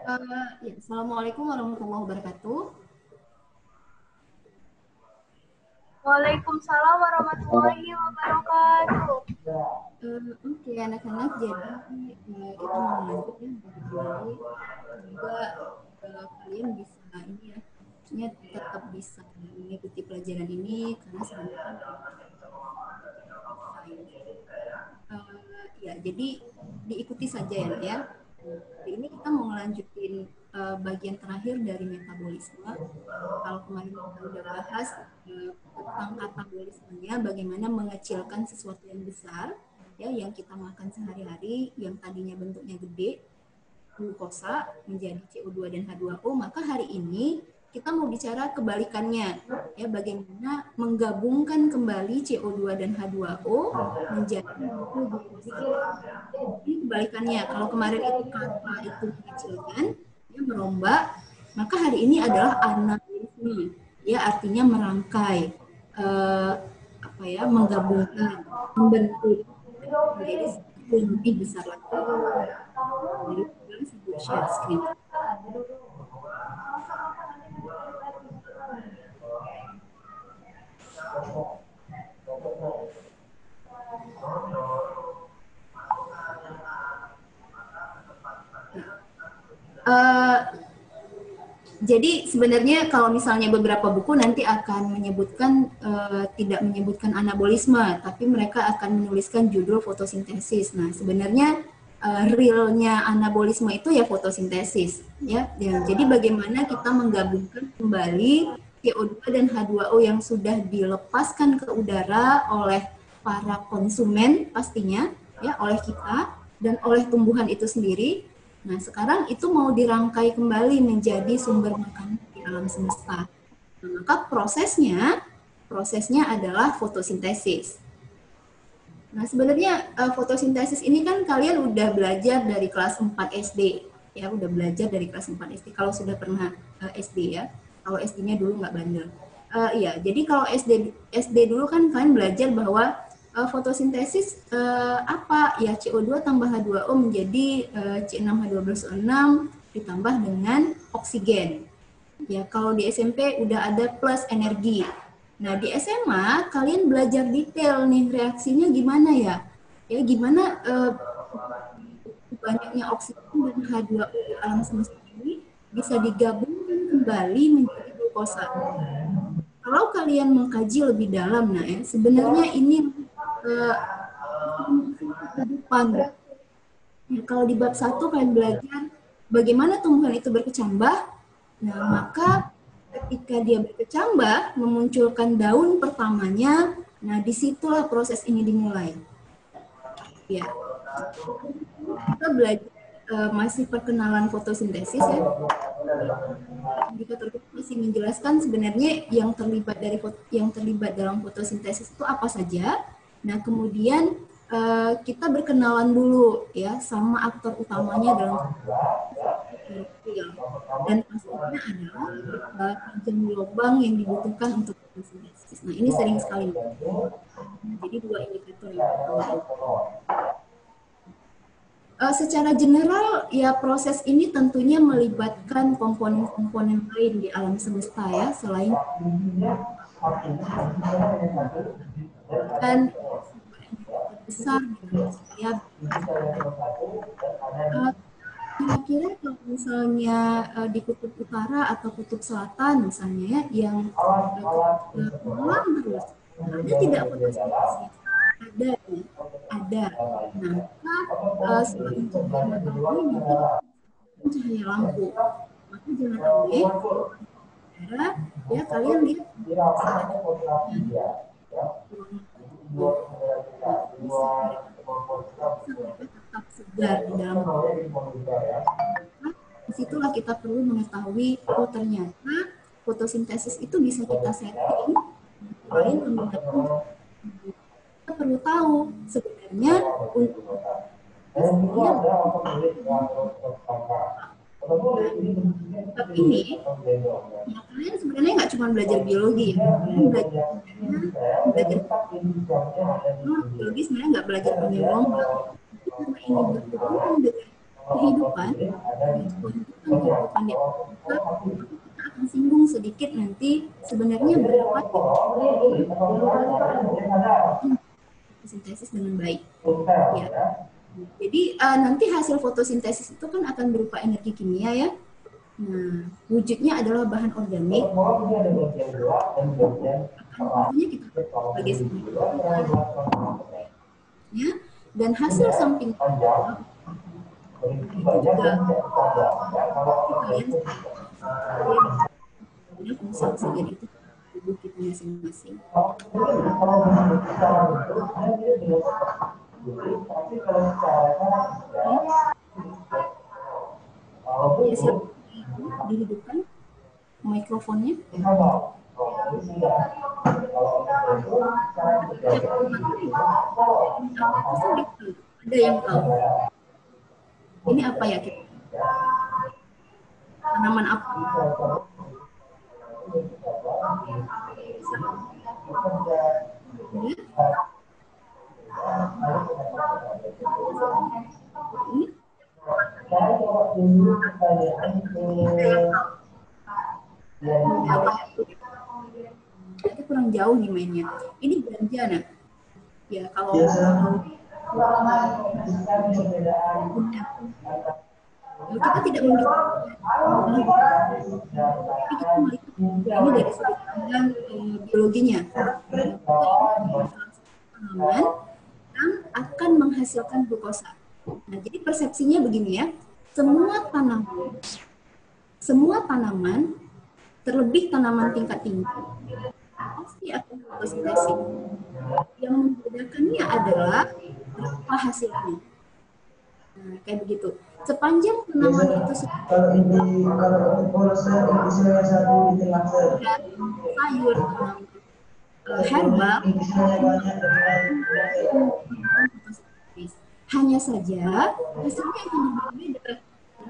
Ya, Assalamualaikum warahmatullahi wabarakatuh. Waalaikumsalam warahmatullahi wabarakatuh. Oke, anak-anak, jadi kita mau lanjut ya dari tadi. Semoga kalian bisa ini ya, maksudnya tetap bisa mengikuti pelajaran ini karena sebenarnya kan sains. Ya, jadi diikuti saja ya, Nak, ya. Nah, hari ini kita mau ngelanjutin bagian terakhir dari metabolisme. Kalau kemarin kita udah bahas tentang katabolismenya, bagaimana mengecilkan sesuatu yang besar, ya, yang kita makan sehari-hari, yang tadinya bentuknya gede, glukosa menjadi CO2 dan H2O, maka hari ini kita mau bicara kebalikannya, ya, bagaimana menggabungkan kembali CO2 dan H2O menjadi molekul biologi. Ini kebalikannya, kalau kemarin itu kata itu mengecilkan, ya, merombak, maka hari ini adalah analisme, ya, artinya merangkai, apa ya, menggabungkan, membentuk menjadi sesuatu yang lebih besar lagi. Jadi sebuah share screen. Uh, Jadi sebenarnya kalau misalnya beberapa buku nanti akan menyebutkan tidak menyebutkan anabolisme, tapi mereka akan menuliskan judul fotosintesis. Nah, sebenarnya realnya anabolisme itu ya fotosintesis, ya. Jadi bagaimana kita menggabungkan kembali CO2 dan H2O yang sudah dilepaskan ke udara oleh para konsumen pastinya, ya, oleh kita dan oleh tumbuhan itu sendiri. Nah, sekarang itu mau dirangkai kembali menjadi sumber makanan di alam semesta. Nah, maka prosesnya adalah fotosintesis. Nah, sebenarnya fotosintesis ini kan kalian udah belajar dari kelas 4 SD, ya, udah belajar dari kelas 4 SD kalau sudah pernah SD ya. Kalau SD-nya dulu nggak bandel. Iya, jadi kalau SD dulu kan kalian belajar bahwa fotosintesis apa ya, CO2 tambah H2O menjadi C6H12O6 ditambah dengan oksigen. Ya, kalau di SMP udah ada plus energi. Nah, di SMA kalian belajar detail nih reaksinya gimana ya? Ya, gimana banyaknya oksigen dan H2O di alam semesta ini bisa digabungkan kembali menjadi glukosa. Kalau kalian mengkaji lebih dalam, nah ya, sebenarnya ini uh, kehidupan. Ya, kalau di bab 1 kalian belajar bagaimana tumbuhan itu berkecambah. Nah, maka ketika dia berkecambah, memunculkan daun pertamanya, nah disitulah proses ini dimulai. Ya, kita belajar masih perkenalan fotosintesis ya. Indikator kita masih menjelaskan sebenarnya yang terlibat dalam fotosintesis itu apa saja. Nah, kemudian kita berkenalan dulu ya sama aktor utamanya dalam klorofil, dan pastinya adalah panjang lubang yang dibutuhkan untuk fotosintesis. Nah, ini sering sekali. Jadi dua indikator yang pertama. Secara general ya proses ini tentunya melibatkan komponen-komponen lain di alam semesta ya, selain dan besar gitu supaya uh, kira-kira kalau misalnya di kutub utara atau kutub selatan misalnya ya, yang malam terus, ada tidak fotosintesis? Ada, ya? Ada. Nah, maka selain cahaya matahari juga cahaya lampu. Maka jangan aneh, udara, ya kalian lihat bisa ada ruang tertutup. Nah, bisa mereka tetap segar di dalam. Disitulah kita perlu mengetahui, oh ternyata fotosintesis itu bisa kita setting lain menggunakan, kita perlu tahu sebenarnya untuk bab ini ya, kalian sebenarnya nggak cuma belajar biologi ya, kalian belajar biologi sebenarnya nggak belajar penyelenggaraan, karena ini berhubungan dengan kehidupan, kehidupan di Afrika, kita akan singgung sedikit nanti sebenarnya berapa fotosintesis dengan baik. Ya. Jadi nanti hasil fotosintesis itu kan akan berupa energi kimia ya. Nah, wujudnya adalah bahan organik. Tentunya kita sebagai ya, dan hasil samping itu juga kalian punya fungsi oksigen itu tubuh kita masing-masing. Ya, siap dihidupkan mikrofonnya. Ada yang tahu? Ini apa ya kita? Tanaman apa? Ini? Itu kurang jauh nih mainnya. Ini ganja nah. Ya kalau kita tidak melihat tapi kita melihat ini dari sudut pandang biologinya. Tanaman yang akan menghasilkan glukosa. Nah, jadi persepsinya begini ya, semua tanaman, terlebih tanaman tingkat tinggi, pasti akan fotosintesis. Yang membedakannya adalah berapa hasilnya. Nah, kayak begitu. Sepanjang tanaman itu sayur, herbal, hanya saja hasilnya akan berbeda.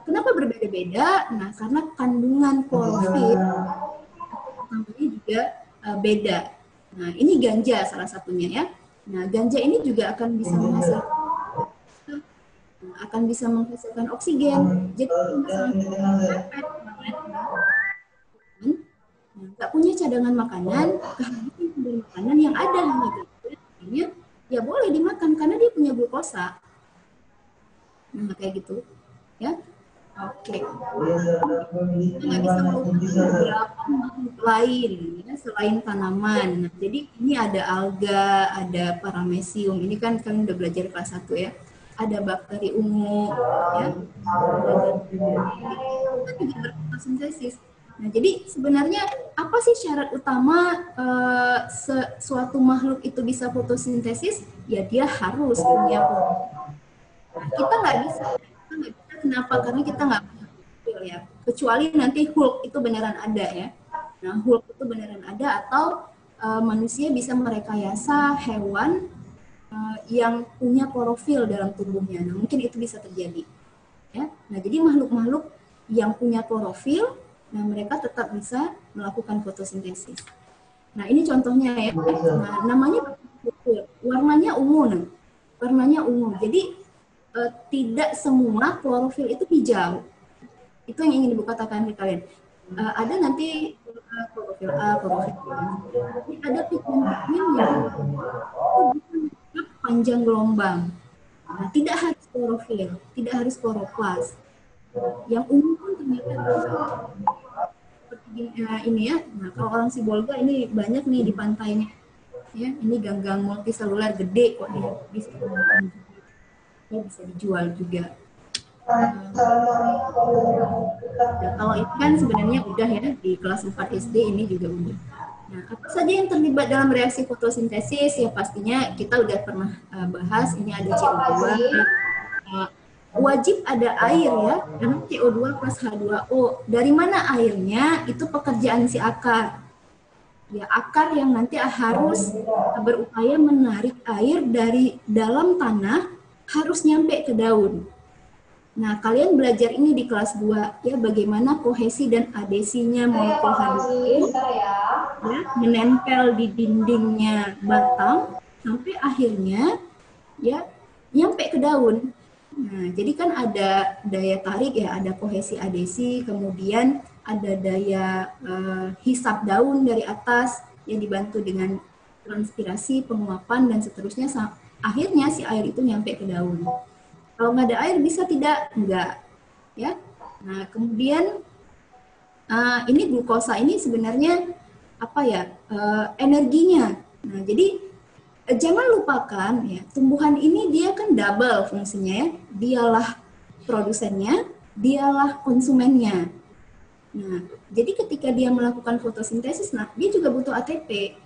Kenapa berbeda-beda? Nah, karena kandungan klorofil juga beda. Nah, ini ganja salah satunya ya. Nah, ganja ini juga akan bisa menghasilkan oksigen. Jadi nggak punya cadangan makanan, kehabisan sumber makanan yang ada hanya ganja, ya boleh dimakan karena dia punya glukosa. Nah, kayak gitu, ya. Oke. Kita nggak bisa melupakan beberapa makhluk lain, ya, selain tanaman. Nah, jadi ini ada alga, ada paramecium. Ini kan kalian udah belajar kelas 1 ya. Ada bakteri ungu, ya. Kita juga berfotosintesis. Nah, jadi sebenarnya apa sih syarat utama suatu makhluk itu bisa fotosintesis? Ya dia harus punya Nah, kita nggak bisa. Kenapa? Karena kita nggak punya profil ya. Kecuali nanti Hulk itu beneran ada ya. Nah, Hulk itu beneran ada atau manusia bisa merekayasa hewan yang punya klorofil dalam tubuhnya. Nah, mungkin itu bisa terjadi. Ya. Nah, jadi makhluk-makhluk yang punya klorofil, nah mereka tetap bisa melakukan fotosintesis. Nah, ini contohnya ya. Nah, namanya warnanya ungu. Nah. Warnanya ungu. Jadi tidak semua klorofil itu hijau. Itu yang ingin Ibu katakan ke kalian. Ada nanti klorofil A, klorofil B. Ada pigmen-pigmen yang panjang gelombang. Nah, tidak harus klorofil, tidak harus kloroplas. Yang ungu pun ternyata seperti ini ya. Nah, kalau orang Sibolga ini banyak nih di pantainya. Ya, ini ganggang multiseluler gede kok dia bisa dijual juga. Kalau itu kan sebenarnya udah ya di kelas 4 SD ini juga udah. Nah, apa saja yang terlibat dalam reaksi fotosintesis? Ya pastinya kita udah pernah bahas. Ini ada CO2, wajib ada air ya, karena CO2 plus H2O. Dari mana airnya? Itu pekerjaan si akar. Ya, akar yang nanti harus berupaya menarik air dari dalam tanah harus nyampe ke daun. Nah, kalian belajar ini di kelas 2 ya, bagaimana kohesi dan adesinya molekul H2O ya, menempel di dindingnya batang sampai akhirnya ya nyampe ke daun. Nah, jadi kan ada daya tarik ya, ada kohesi adhesi, kemudian ada daya hisap daun dari atas yang dibantu dengan transpirasi, penguapan dan seterusnya. Akhirnya si air itu nyampe ke daun. Kalau nggak ada air bisa tidak? Enggak, ya. Nah, kemudian ini glukosa ini sebenarnya apa ya? Energinya. Nah, jadi jangan lupakan ya, tumbuhan ini dia kan double fungsinya ya. Dialah produsennya, dialah konsumennya. Nah, jadi ketika dia melakukan fotosintesis, nah dia juga butuh ATP.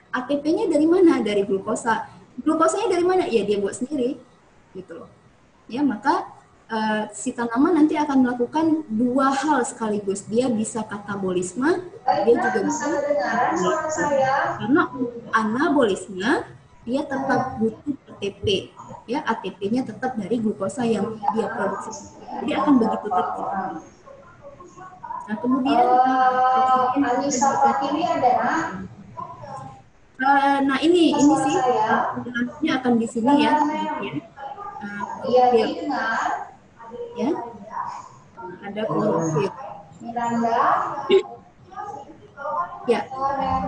ATP-nya dari mana? Dari glukosa. Glukosanya dari mana? Ya dia buat sendiri, gitu loh. Ya, maka si tanaman nanti akan melakukan dua hal sekaligus. Dia bisa katabolisme, dia juga bisa anabolisme. Karena anabolisme dia tetap butuh ATP. Ya, ATP-nya tetap dari glukosa yang dia produksi. Jadi akan begitu terus. Nah, kemudian Anissa Fatini ada nak? nah ini Suara sih saya? penjelasannya akan di sini ya, Dengar, ya. Mem? Iya, Klorofil didengar. ya. Ada klorofil. Miranda, Ya, Mem.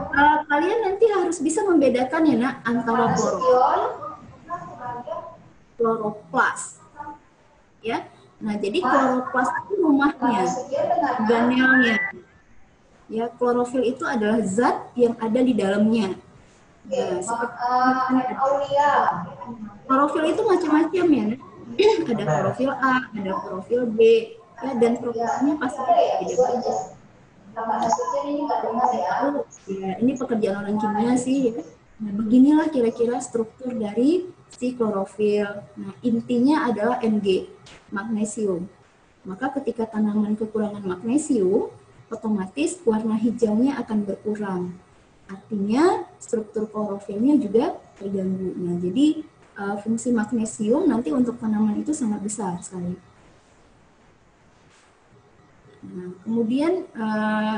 kalian nanti harus bisa membedakan ya nak antara Nasution, kloroplas, ya. Nah, jadi kloroplas itu rumahnya, Nasution dengar nak? organelnya. Ya, klorofil itu adalah zat yang ada di dalamnya. Nah, seperti Aulia. klorofil itu macam-macam ya, nak. Ada klorofil A, ada klorofil B, ya, dan Ya, prosesnya pasti ada ya, itu beda-beda. aja. Sama Nasution ini nggak dengar ya. Ya, ini pekerjaan orang kimia sih ya. Nah, beginilah kira-kira struktur dari si klorofil. Nah, intinya adalah Mg, magnesium. Maka ketika tanaman kekurangan magnesium, otomatis warna hijaunya akan berkurang. Artinya struktur klorofilnya juga terganggu. Nah, jadi fungsi magnesium nanti untuk tanaman itu sangat besar sekali. Nah, kemudian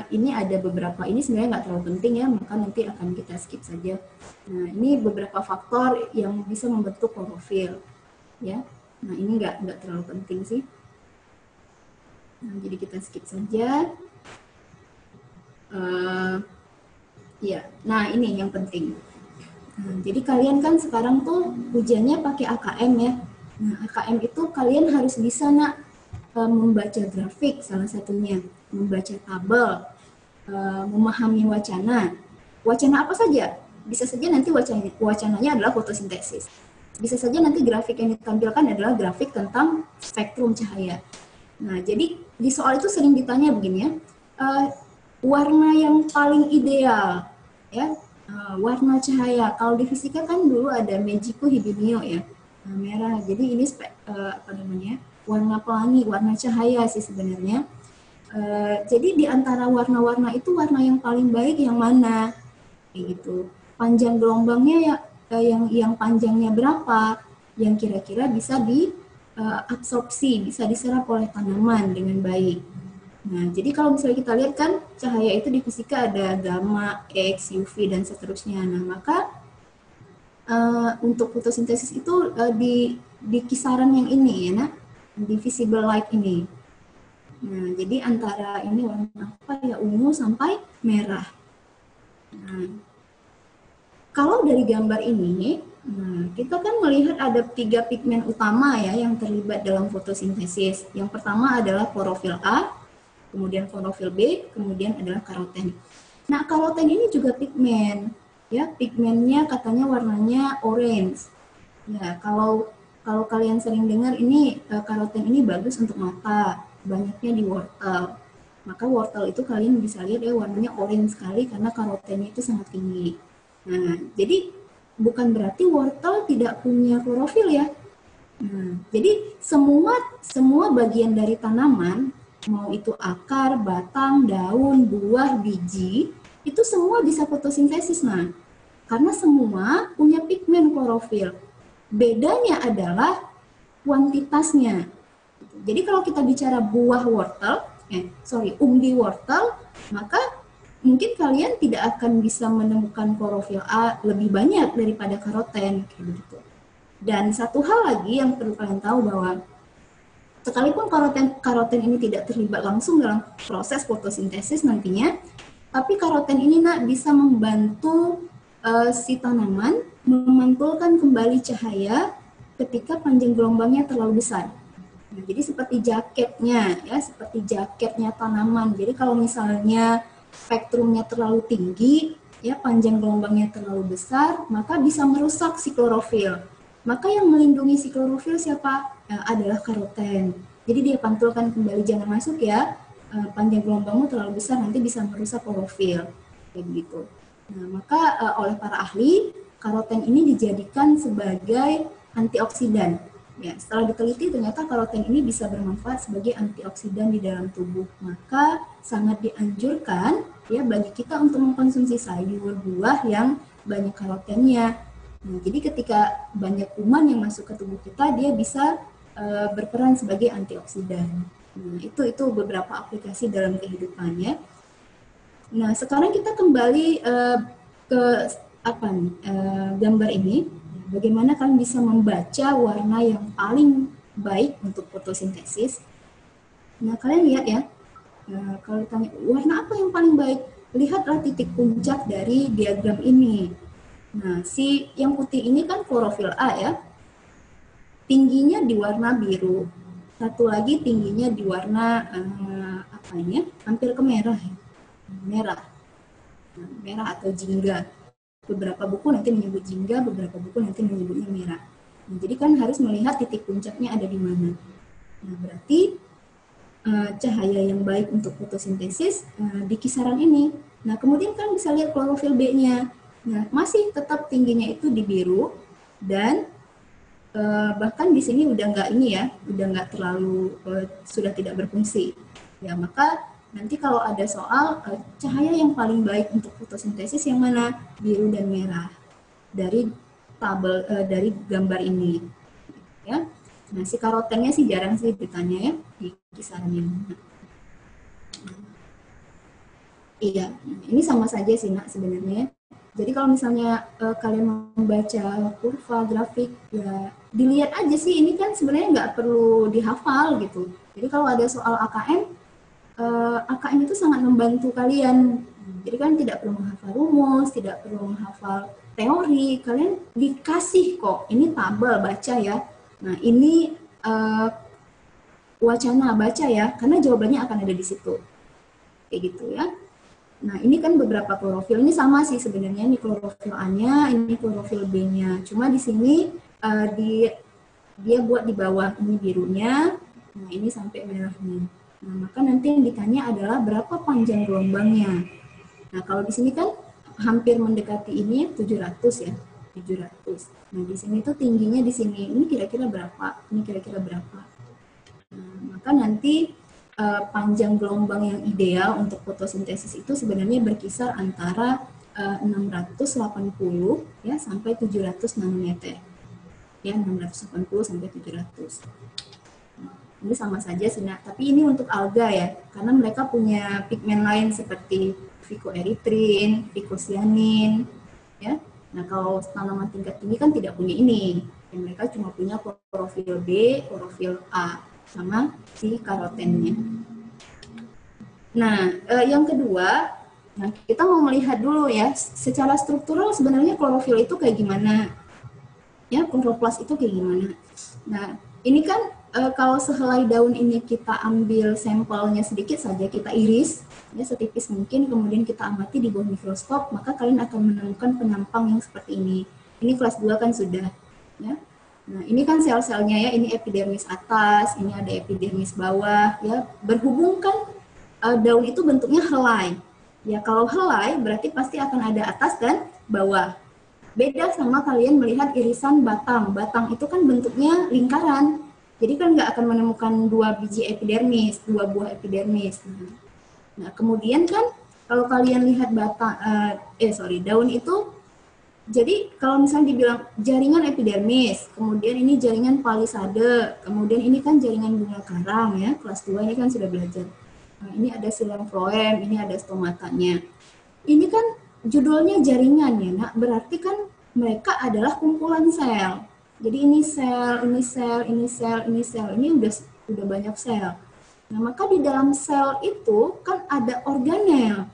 ini ada beberapa, ini sebenarnya nggak terlalu penting ya, maka nanti akan kita skip saja. Nah, ini beberapa faktor yang bisa membentuk klorofil, ya. Nah, ini nggak terlalu penting sih. Nah, jadi kita skip saja. Ya, nah ini yang penting. Nah, jadi kalian kan sekarang tuh ujiannya pakai AKM ya. Nah, AKM itu kalian harus bisa nak membaca grafik salah satunya, membaca tabel, memahami wacana. Wacana apa saja? Bisa saja nanti wacananya adalah fotosintesis. Bisa saja nanti grafik yang ditampilkan adalah grafik tentang spektrum cahaya. Nah, jadi di soal itu sering ditanya begini ya, warna yang paling ideal, ya, warna cahaya. Kalau di fisika kan dulu ada Meiji Hibinio ya, merah. Jadi ini apa namanya? Warna pelangi, warna cahaya sih sebenarnya. Jadi di antara warna-warna itu warna yang paling baik yang mana? Kayak gitu. Panjang gelombangnya ya, yang panjangnya berapa? Yang kira-kira bisa diabsorpsi, bisa diserap oleh tanaman dengan baik. Nah, jadi kalau misalnya kita lihat kan cahaya itu di fisika ada gamma, X, UV dan seterusnya. Nah, maka untuk fotosintesis itu di kisaran yang ini ya, nak, di visible light ini. Nah, jadi antara ini warna apa ya, ungu sampai merah. Nah, kalau dari gambar ini, nah, kita kan melihat ada 3 pigmen utama ya yang terlibat dalam fotosintesis. Yang pertama adalah klorofil A, kemudian klorofil B, kemudian adalah karoten. Nah, karoten ini juga pigmen, ya, pigmennya katanya warnanya orange. Ya, kalau kalian sering dengar ini karoten ini bagus untuk mata, banyaknya di wortel. Maka wortel itu kalian bisa lihat ya warnanya orange sekali karena karotennya itu sangat tinggi. Nah, jadi bukan berarti wortel tidak punya klorofil ya. Nah, jadi semua bagian dari tanaman, mau itu akar, batang, daun, buah, biji, itu semua bisa fotosintesis. Nah, karena semua punya pigmen klorofil. Bedanya adalah kuantitasnya. Jadi kalau kita bicara buah wortel, umbi wortel, maka mungkin kalian tidak akan bisa menemukan klorofil A lebih banyak daripada karoten, kayak begitu. Dan satu hal lagi yang perlu kalian tahu bahwa sekalipun karoten ini tidak terlibat langsung dalam proses fotosintesis nantinya, tapi karoten ini bisa membantu si tanaman memantulkan kembali cahaya ketika panjang gelombangnya terlalu besar. Nah, jadi seperti jaketnya ya, seperti jaketnya tanaman. Jadi kalau misalnya spektrumnya terlalu tinggi, ya panjang gelombangnya terlalu besar, maka bisa merusak si klorofil. Maka yang melindungi si klorofil siapa? Adalah karoten. Jadi dia pantulkan kembali, jangan masuk ya, panjang gelombangmu terlalu besar nanti bisa merusak klorofil. Kayak gitu. Nah, maka oleh para ahli, karoten ini dijadikan sebagai antioksidan. Ya, setelah diteliti ternyata karoten ini bisa bermanfaat sebagai antioksidan di dalam tubuh. Maka sangat dianjurkan ya bagi kita untuk mengkonsumsi sayur, buah yang banyak karotennya. Nah, jadi ketika banyak kuman yang masuk ke tubuh kita, dia bisa berperan sebagai antioksidan. Nah, itu beberapa aplikasi dalam kehidupannya. Nah, sekarang kita kembali ke apa nih, gambar ini. Bagaimana kalian bisa membaca warna yang paling baik untuk fotosintesis? Nah, kalian lihat ya, kalau ditanya warna apa yang paling baik, lihatlah titik puncak dari diagram ini. Nah, si yang putih ini kan klorofil A ya, tingginya di warna biru. Satu lagi tingginya di warna hampir ke merah ya, merah atau jingga. Beberapa buku nanti menyebut jingga, beberapa buku nanti menyebutnya merah. Nah, jadi kan harus melihat titik puncaknya ada di mana. Nah, berarti cahaya yang baik untuk fotosintesis di kisaran ini. Nah, kemudian kan bisa lihat klorofil B-nya. Nah, masih tetap tingginya itu di biru dan bahkan di sini udah nggak ini ya, udah nggak terlalu sudah tidak berfungsi. Ya, maka nanti kalau ada soal cahaya yang paling baik untuk fotosintesis yang mana? Biru dan merah. Dari tabel dari gambar ini. Ya. Nah, si karotennya sih jarang sih ditanya ya di kisaran yang mana. Iya, ini sama saja sih Nak sebenarnya. Jadi kalau misalnya kalian membaca kurva, grafik, ya dilihat aja sih, ini kan sebenarnya nggak perlu dihafal gitu. Jadi kalau ada soal AKM, AKM itu sangat membantu kalian. Jadi kan tidak perlu menghafal rumus, tidak perlu menghafal teori, kalian dikasih kok, ini tabel baca ya. Nah ini wacana baca ya, karena jawabannya akan ada di situ. Kayak gitu ya. Nah, ini kan beberapa klorofil, ini sama sih sebenarnya, ini klorofil A-nya, ini klorofil B-nya. Cuma di sini dia buat di bawah, ini birunya, nah ini sampai merahnya. Nah, maka nanti yang ditanya adalah berapa panjang gelombangnya. Nah, kalau di sini kan hampir mendekati ini 700 ya, 700. Nah, di sini tuh tingginya di sini, ini kira-kira berapa? Ini kira-kira berapa? Nah, maka nanti panjang gelombang yang ideal untuk fotosintesis itu sebenarnya berkisar antara 680 ya sampai 700 nanometer. Ya, 680 sampai 700. Ini sama saja sih, nah, tapi ini untuk alga ya, karena mereka punya pigmen lain seperti phycoerythrin, phycocyanin, ya. Nah, kalau tanaman tingkat tinggi kan tidak punya ini, dan mereka cuma punya klorofil B, klorofil A, sama si karotennya. Nah, yang kedua, nah kita mau melihat dulu ya, secara struktural sebenarnya klorofil itu kayak gimana, ya kloroplas itu kayak gimana. Nah, ini kan kalau sehelai daun ini kita ambil sampelnya sedikit saja, kita iris, ya setipis mungkin, kemudian kita amati di bawah mikroskop, maka kalian akan menemukan penampang yang seperti ini. Ini kelas 2 kan sudah, ya. Nah, ini kan sel-selnya ya, ini epidermis atas, ini ada epidermis bawah, ya. Berhubung kan daun itu bentuknya helai. Ya, kalau helai berarti pasti akan ada atas dan bawah. Beda sama kalian melihat irisan batang. Batang itu kan bentuknya lingkaran. Jadi kan nggak akan menemukan 2 biji epidermis, 2 buah epidermis. Nah, kemudian kan kalau kalian lihat batang, daun itu, jadi kalau misalnya dibilang jaringan epidermis, kemudian ini jaringan palisade, kemudian ini kan jaringan bunga karang ya, kelas 2 ini kan sudah belajar. Nah, ini ada xilem phloem, ini ada stomatanya. Ini kan judulnya jaringan ya, nak, berarti kan mereka adalah kumpulan sel. Jadi ini sel, ini sel, ini sel, ini sel, ini udah banyak sel. Nah, maka di dalam sel itu kan ada organel,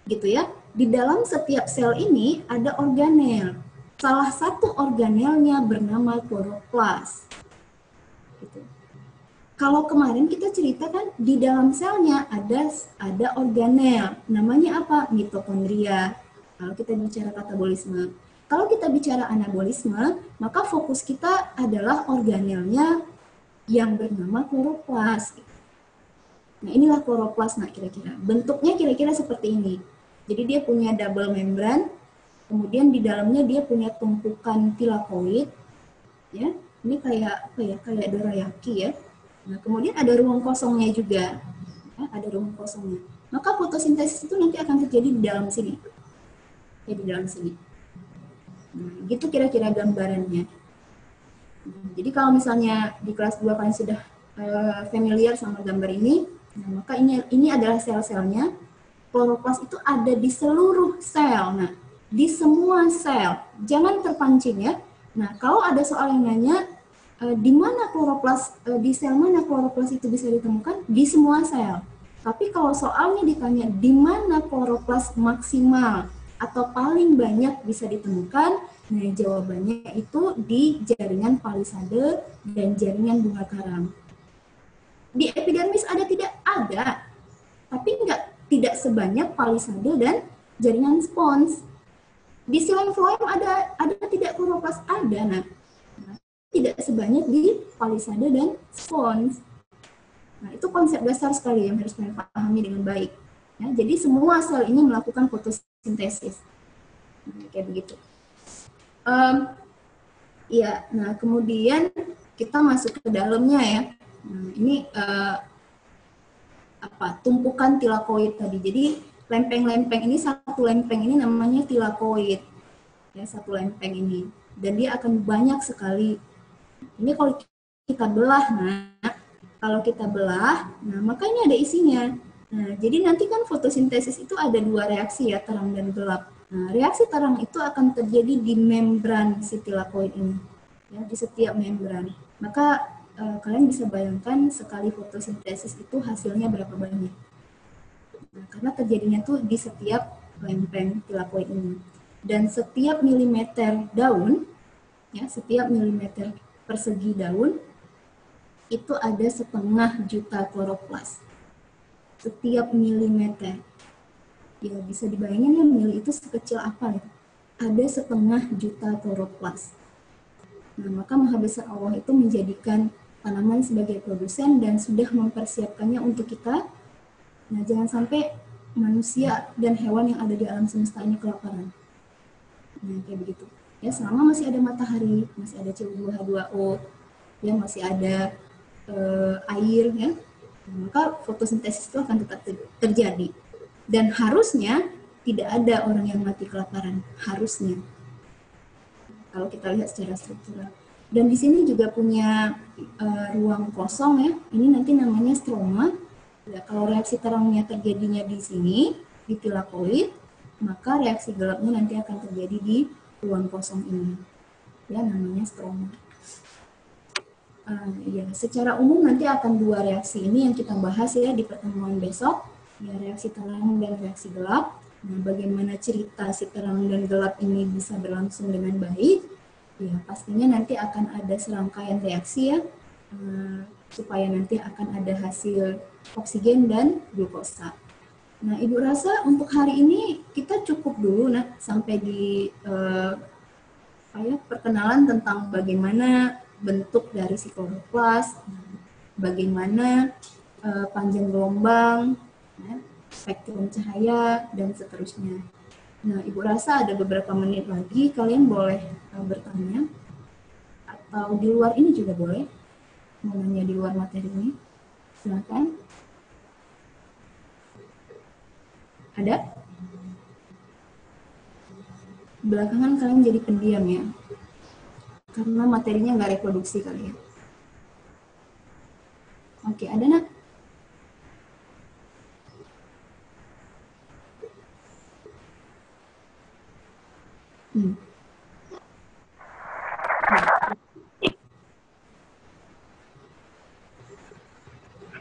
gitu ya. Di dalam setiap sel ini ada organel. Salah satu organelnya bernama kloroplas. Gitu. Kalau kemarin kita ceritakan di dalam selnya ada organel, namanya apa? Mitokondria. Kalau kita bicara katabolisme. Kalau kita bicara anabolisme, maka fokus kita adalah organelnya yang bernama kloroplas. Nah, inilah kloroplas. Nah, kira-kira bentuknya kira-kira seperti ini. Jadi dia punya double membran, kemudian di dalamnya dia punya tumpukan tilakoid, ya. Ini kayak apa ya? Kayak dorayaki ya. Nah, kemudian ada ruang kosongnya juga. Ya, ada ruang kosongnya. Maka fotosintesis itu nanti akan terjadi di dalam sini. Ya, di dalam sini. Nah, gitu kira-kira gambarannya. Jadi kalau misalnya di kelas 2 kalian sudah familiar sama gambar ini, nah, maka ini adalah sel-selnya. Kloroplas itu ada di seluruh sel. Nah, di semua sel. Jangan terpancing ya. Nah, kalau ada soal yang nanya di mana kloroplas, di sel mana kloroplas itu bisa ditemukan? Di semua sel. Tapi kalau soalnya ditanya di mana kloroplas maksimal atau paling banyak bisa ditemukan, nah jawabannya itu di jaringan palisade dan jaringan bunga karang. Di epidermis ada tidak? Ada, tapi tidak sebanyak palisade dan jaringan spons. Di xilem phloem ada tidak kloroplas? Ada. Nah, tidak sebanyak di palisade dan spons. Nah, itu konsep dasar sekali yang harus kalian pahami dengan baik. Ya, jadi semua sel ini melakukan fotosintesis. Nah, kayak begitu. Ya, nah kemudian kita masuk ke dalamnya ya. Nah, ini tumpukan tilakoid tadi. Jadi lempeng-lempeng ini, satu lempeng ini namanya tilakoid. Ya, satu lempeng ini. Dan dia akan banyak sekali. Ini kalau kita belah, nah kalau kita belah, nah maka ini ada isinya. Nah, jadi nanti kan fotosintesis itu ada dua reaksi ya, terang dan gelap. Nah, reaksi terang itu akan terjadi di membran si tilakoid ini, ya, di setiap membran. Maka kalian bisa bayangkan sekali fotosintesis itu hasilnya berapa banyak. Nah, karena terjadinya tuh di setiap lempeng tilakoid ini. Dan setiap milimeter daun, ya, setiap milimeter persegi daun itu ada 1,5 juta kloroplas. Setiap milimeter. Ya bisa dibayangin ya, mili itu sekecil apa gitu. Ada 1,5 juta kloroplas. Nah, maka Maha Besar Allah itu menjadikan tanaman sebagai produsen dan sudah mempersiapkannya untuk kita. Nah, jangan sampai manusia dan hewan yang ada di alam semesta ini kelaparan. Nah, kayak begitu. Ya, selama masih ada matahari, masih ada CO2H2O, ya masih ada air, ya, maka fotosintesis itu akan tetap terjadi. Dan harusnya tidak ada orang yang mati kelaparan, harusnya. Kalau kita lihat secara struktural. Dan di sini juga punya ruang kosong ya. Ini nanti namanya stroma. Ya, kalau reaksi terangnya terjadinya di sini, di tilakoid, maka reaksi gelapnya nanti akan terjadi di ruang kosong ini. Ya, namanya stroma. Ya, secara umum nanti akan dua reaksi ini yang kita bahas ya di pertemuan besok, ya, reaksi terang dan reaksi gelap. Nah, bagaimana cerita si terang dan gelap ini bisa berlangsung dengan baik? Ya, pastinya nanti akan ada serangkaian reaksi ya, supaya nanti akan ada hasil oksigen dan glukosa. Nah, Ibu rasa untuk hari ini kita cukup dulu, nah, sampai di perkenalan tentang bagaimana bentuk dari si kloroplas, bagaimana panjang gelombang, ya, spektrum cahaya, dan seterusnya. Nah, Ibu rasa ada beberapa menit lagi, kalian boleh bertanya, atau di luar ini juga boleh, mau nanya di luar materi ini, silakan. Ada? Belakangan kalian jadi pendiam ya, karena materinya nggak reproduksi kali ya. Oke, ada nak?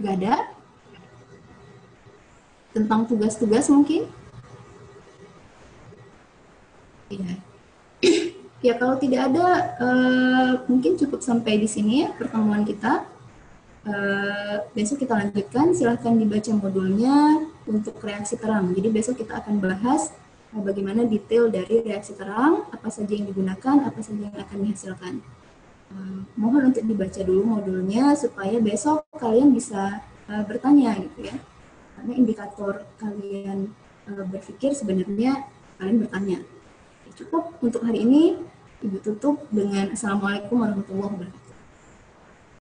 Nggak ada? Tentang tugas-tugas mungkin? Iya. Ya, kalau tidak ada, mungkin cukup sampai di sini ya pertemuan kita. Besok kita lanjutkan, silahkan dibaca modulnya untuk reaksi terang. Jadi besok kita akan bahas bagaimana detail dari reaksi terang, apa saja yang digunakan, apa saja yang akan dihasilkan. Mohon untuk dibaca dulu modulnya supaya besok kalian bisa bertanya gitu ya. Karena indikator kalian berpikir sebenarnya kalian bertanya. Cukup untuk hari ini, Ibu tutup dengan Assalamualaikum warahmatullahi wabarakatuh.